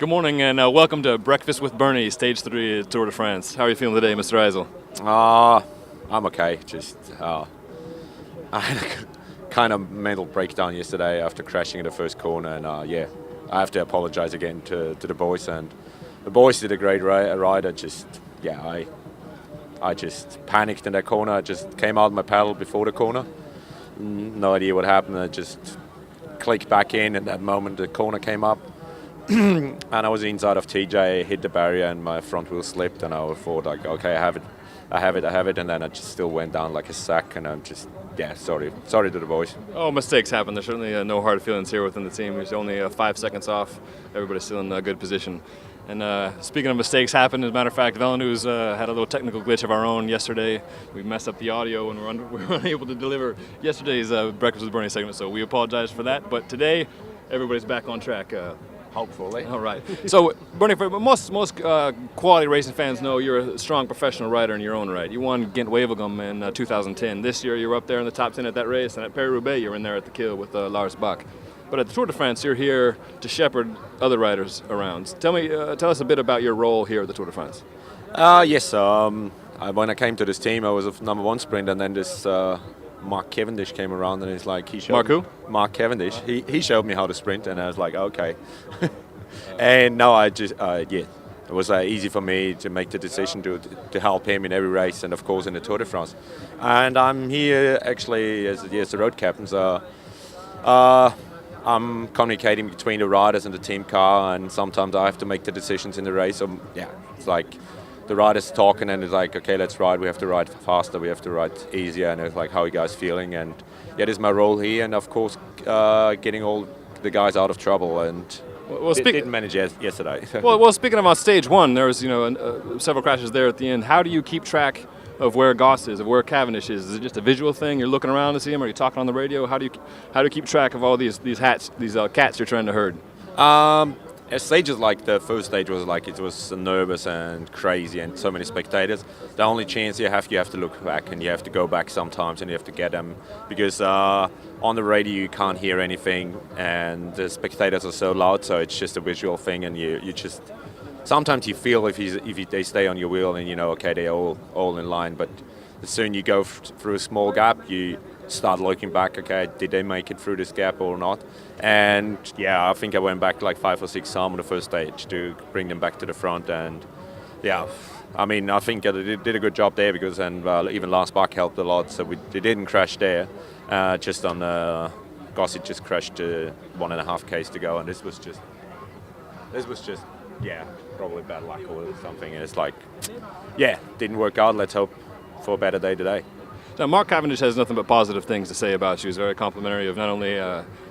Good morning and welcome to Breakfast with Bernie, Stage 3 at Tour de France. How are you feeling today, Mr. Eisel? I'm okay. Just I had a kind of mental breakdown yesterday after crashing in the first corner, and I have to apologize again to the boys. And the boys did a great ride. I just panicked in that corner. I just came out of my pedal before the corner. No idea what happened. I just clicked back in that moment the corner came up. And I was inside of TJ, hit the barrier, and my front wheel slipped. And I thought, like, okay, I have it. And then I just still went down like a sack. And I'm just, sorry to the boys. Oh, mistakes happen. There's certainly no hard feelings here within the team. There's only 5 seconds off. Everybody's still in a good position. And speaking of mistakes happen, as a matter of fact, Villeneuve's had a little technical glitch of our own yesterday. We messed up the audio and we were unable to deliver yesterday's Breakfast with Bernie segment. So we apologize for that. But today, everybody's back on track. Hopefully. All right. So, Bernie, for most quality racing fans know you're a strong professional rider in your own right. You won Ghent-Wevelgem in 2010. This year, you were up there in the top 10 at that race, and at Paris-Roubaix, you were in there at the kill with Lars Bach. But at the Tour de France, you're here to shepherd other riders around. Tell us a bit about your role here at the Tour de France. Yes. When I came to this team, I was a number 1 sprint, and then this Mark Cavendish came around, and he's like, Mark Cavendish. He showed me how to sprint, and I was like, okay. And now it was easy for me to make the decision to help him in every race, and of course in the Tour de France. And I'm here actually as the road captain. So I'm communicating between the riders and the team car, and sometimes I have to make the decisions in the race. So it's like the riders talking, and it's like, okay, let's ride. We have to ride faster. We have to ride easier. And it's like, how are you guys feeling? And this is my role here. And of course, getting all the guys out of trouble. And didn't manage yesterday. well, speaking about stage 1, there was several crashes there at the end. How do you keep track of where Goss is, of where Cavendish is? Is it just a visual thing? You're looking around to see him? Are you talking on the radio? How do you keep track of all these cats you're trying to herd? Stages like the first stage was like it was nervous and crazy and so many spectators. The only chance you have to look back, and you have to go back sometimes, and you have to get them because on the radio you can't hear anything, and the spectators are so loud. So it's just a visual thing, and you just sometimes you feel if they stay on your wheel, and okay, they're all in line. But as soon you go through a small gap, you start looking back, okay, did they make it through this gap or not? And I think I went back like 5 or 6 times on the first stage to bring them back to the front. And I think they did a good job there because even Lars Bach helped a lot, so they didn't crash there. Just on Gossett just crashed 1.5 Ks to go, and this was just probably bad luck or something. And it's like didn't work out. Let's hope for a better day today. Now, Mark Cavendish has nothing but positive things to say about you. He's very complimentary of not only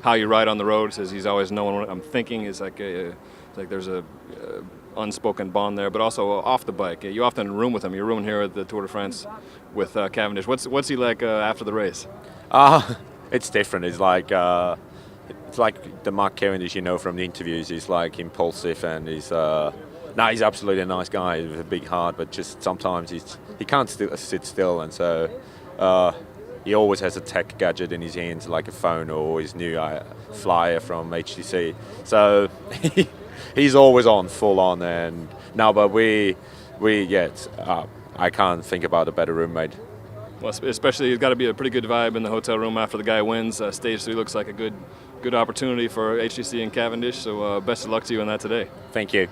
how you ride on the road. He says he's always knowing what I'm thinking. It's like there's a unspoken bond there, but also off the bike. You often room with him. You're rooming here at the Tour de France with Cavendish. What's he like after the race? It's different. It's like the Mark Cavendish from the interviews. He's like impulsive, and he's absolutely a nice guy with a big heart, but just sometimes he can't sit still, and so he always has a tech gadget in his hands, like a phone or his new flyer from HTC. So he's always on, full on. And now, but I can't think about a better roommate. Well, especially it's got to be a pretty good vibe in the hotel room after the guy wins. Stage 3 looks like a good opportunity for HTC and Cavendish. So best of luck to you on that today. Thank you.